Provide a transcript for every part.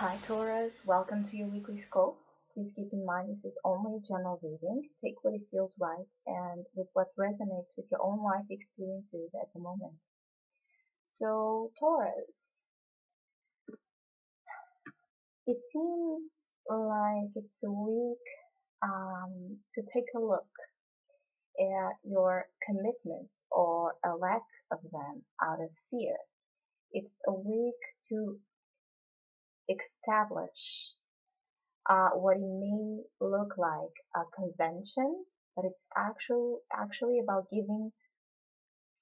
Hi Taurus, welcome to your weekly scopes. Please keep in mind this is only a general reading. Take what it feels right and with what resonates with your own life experiences at the moment. So Taurus, it seems like it's a week to take a look at your commitments or a lack of them out of fear. It's a week to establish what it may look like a convention, but it's actually about giving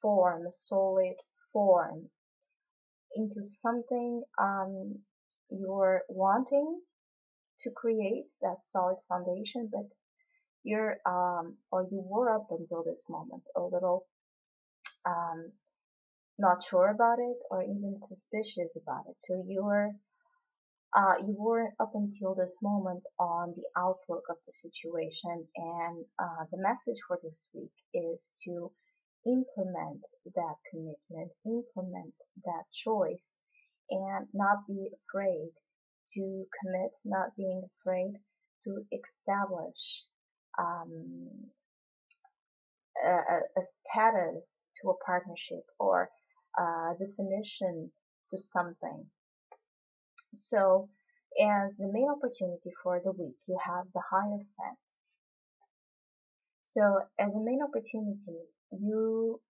form, solid form into something you're wanting to create that solid foundation, but you're or you were up until this moment a little um, not sure about it or even suspicious about it. So you were up until this moment on the outlook of the situation, and the message for this week is to implement that commitment, implement that choice, and not be afraid to commit, not being afraid to establish um, a status to a partnership or a definition to something. So, as the main opportunity for the week, you have the Hierophant. So, as a main opportunity, you'll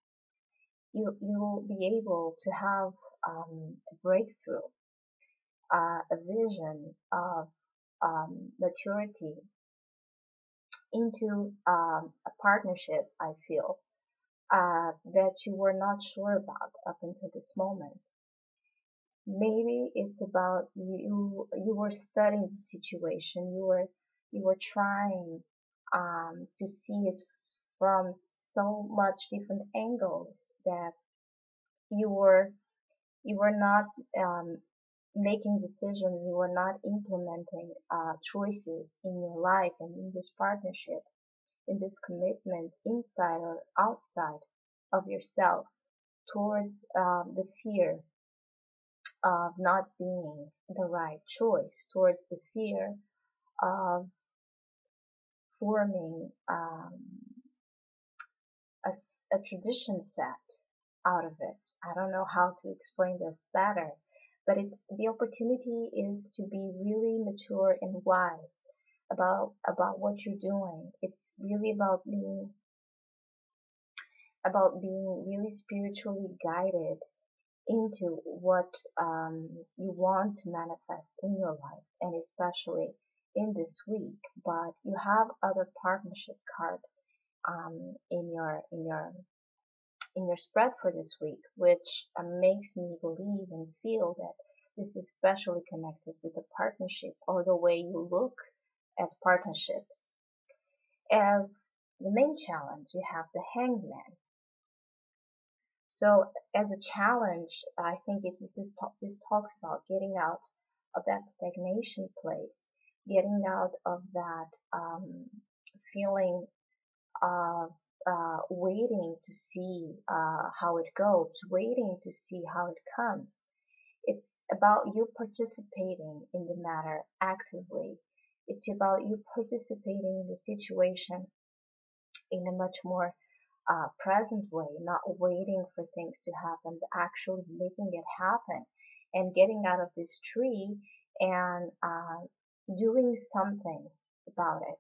be able to have a breakthrough, a vision of maturity into a partnership. I feel that you were not sure about up until this moment. Maybe it's about you were studying the situation, you were trying to see it from so much different angles that you were you were not making decisions, you were not implementing choices in your life and in this partnership, in this commitment, inside or outside of yourself, towards the fear of not being the right choice, towards the fear of forming a tradition set out of it. I don't know how to explain this better, but it's the opportunity is to be really mature and wise about what you're doing. It's really about being really spiritually guided into what you want to manifest in your life, and especially in this week. But you have other partnership card in your spread for this week, which makes me believe and feel that this is especially connected with the partnership or the way you look at partnerships. As the main challenge, you have the Hangman. So as a challenge, I think this talks about getting out of that stagnation place, getting out of that feeling of waiting to see how it goes, waiting to see how it comes. It's about you participating in the matter actively. It's about you participating in the situation in a much more present way, not waiting for things to happen, but actually making it happen and getting out of this tree and doing something about it.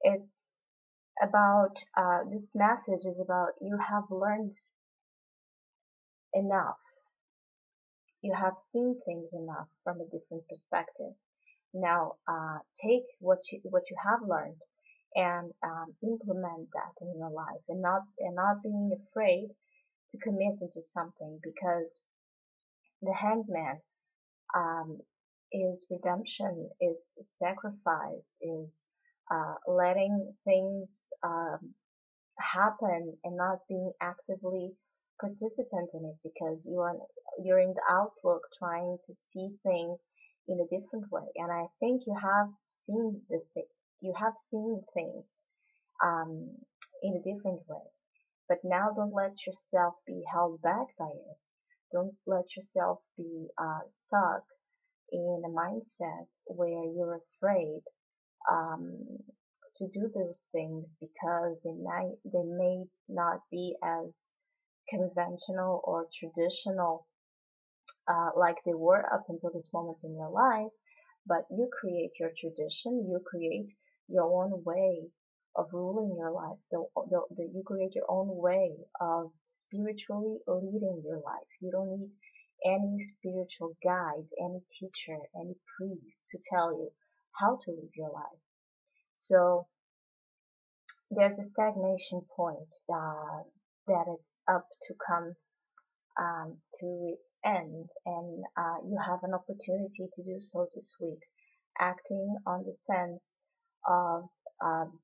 It's about this message is about you have learned enough, you have seen things enough from a different perspective. Now take what you have learned and implement that in your life, and not being afraid to commit into something, because the Hangman is redemption, is sacrifice, is letting things happen and not being actively participant in it, because you're in the outlook trying to see things in a different way. And I think you have seen things in a different way. But now don't let yourself be held back by it. Don't let yourself be stuck in a mindset where you're afraid um, to do those things because they may not be as conventional or traditional like they were up until this moment in your life, but you create your tradition, you create your own way of ruling your life, you create your own way of spiritually leading your life. You don't need any spiritual guide, any teacher, any priest to tell you how to live your life. So there's a stagnation point that it's up to come to its end, and you have an opportunity to do so this week, acting on the sense of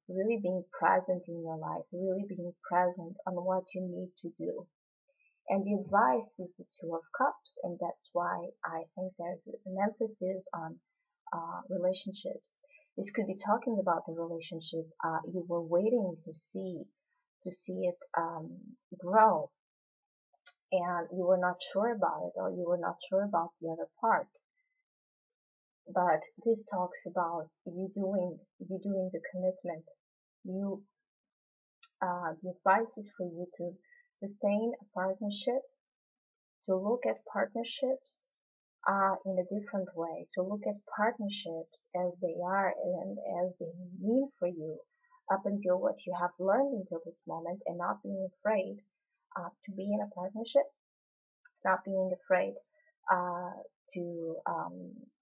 really being present in your life, really being present on what you need to do. And the advice is the Two of Cups, and that's why I think there's an emphasis on relationships. This could be talking about the relationship you were waiting to see it grow, and you were not sure about it, or you were not sure about the other part. But this talks about you doing the commitment. You the advice is for you to sustain a partnership, to look at partnerships in a different way, to look at partnerships as they are and as they mean for you up until what you have learned until this moment, and not being afraid to be in a partnership, not being afraid to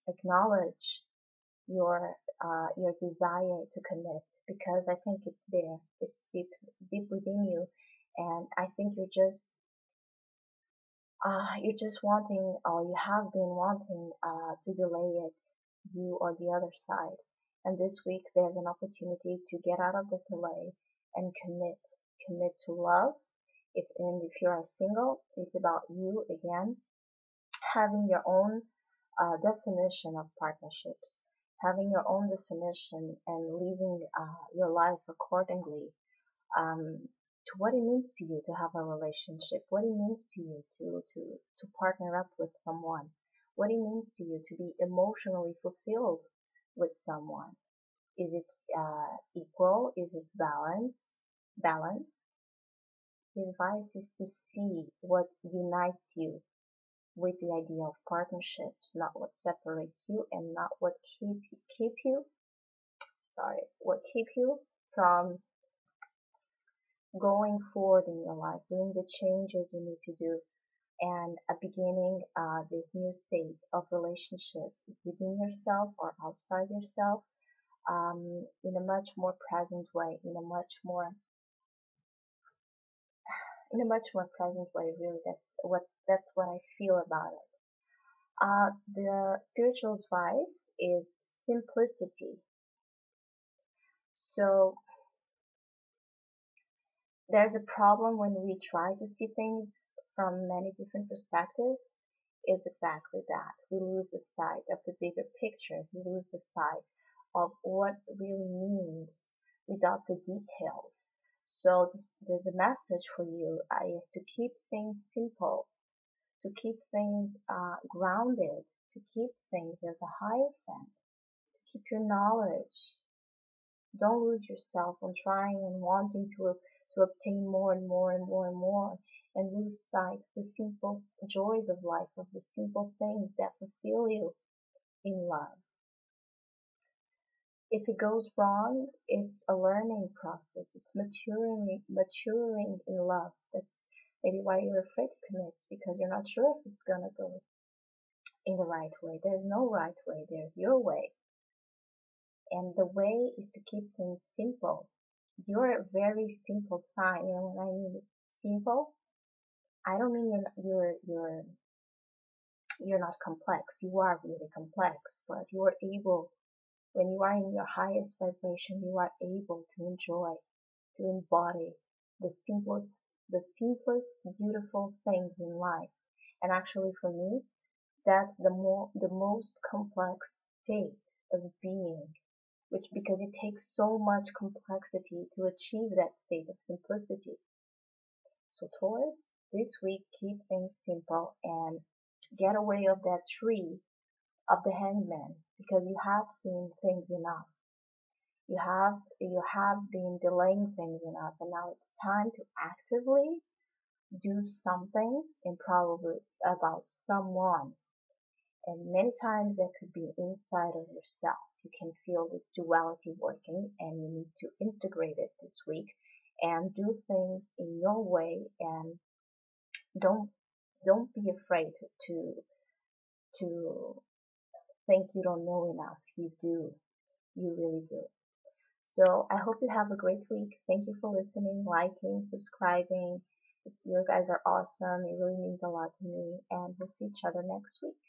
acknowledge your desire to commit, because I think it's there, it's deep within you, and I think you're just wanting, or you have been wanting to delay it, you or the other side. And this week there's an opportunity to get out of the delay and commit to love. If you're single, it's about you again having your own definition of partnerships, having your own definition and living your life accordingly to what it means to you to have a relationship, what it means to you to partner up with someone, what it means to you to be emotionally fulfilled with someone. Is it equal? Is it balance? Balance. The advice is to see what unites you with the idea of partnerships, not what separates you, and not what keep you from going forward in your life, doing the changes you need to do, and beginning this new state of relationship within yourself or outside yourself in a much more present way, in a much more present way. Really, that's what I feel about it. The spiritual advice is simplicity. So there's a problem when we try to see things from many different perspectives. It's exactly that. We lose the sight of the bigger picture. We lose the sight of what really means without the details. So the message for you is to keep things simple, to keep things grounded, to keep things as a hierophant, to keep your knowledge. Don't lose yourself on trying and wanting to obtain more and more and more and more, and lose sight of the simple joys of life, of the simple things that fulfill you in love. If it goes wrong, it's a learning process. It's maturing in love. That's maybe why you're afraid to commit, because you're not sure if it's gonna go in the right way. There's no right way. There's your way. And the way is to keep things simple. You're a very simple sign. You know, when I mean simple, I don't mean you're not complex. You are really complex, but you are able, when you are in your highest vibration, you are able to enjoy, to embody the simplest beautiful things in life. And actually for me, that's the most complex state of being, because it takes so much complexity to achieve that state of simplicity. So Taurus, this week keep things simple and get away of that tree of the hangman, because you have seen things enough. You have been delaying things enough, and now it's time to actively do something, and probably about someone. And many times that could be inside of yourself. You can feel this duality working, and you need to integrate it this week and do things in your way. And don't don't be afraid to think you don't know enough. You do. You really do. So I hope you have a great week. Thank you for listening, liking, subscribing. You guys are awesome. It really means a lot to me. And we'll see each other next week.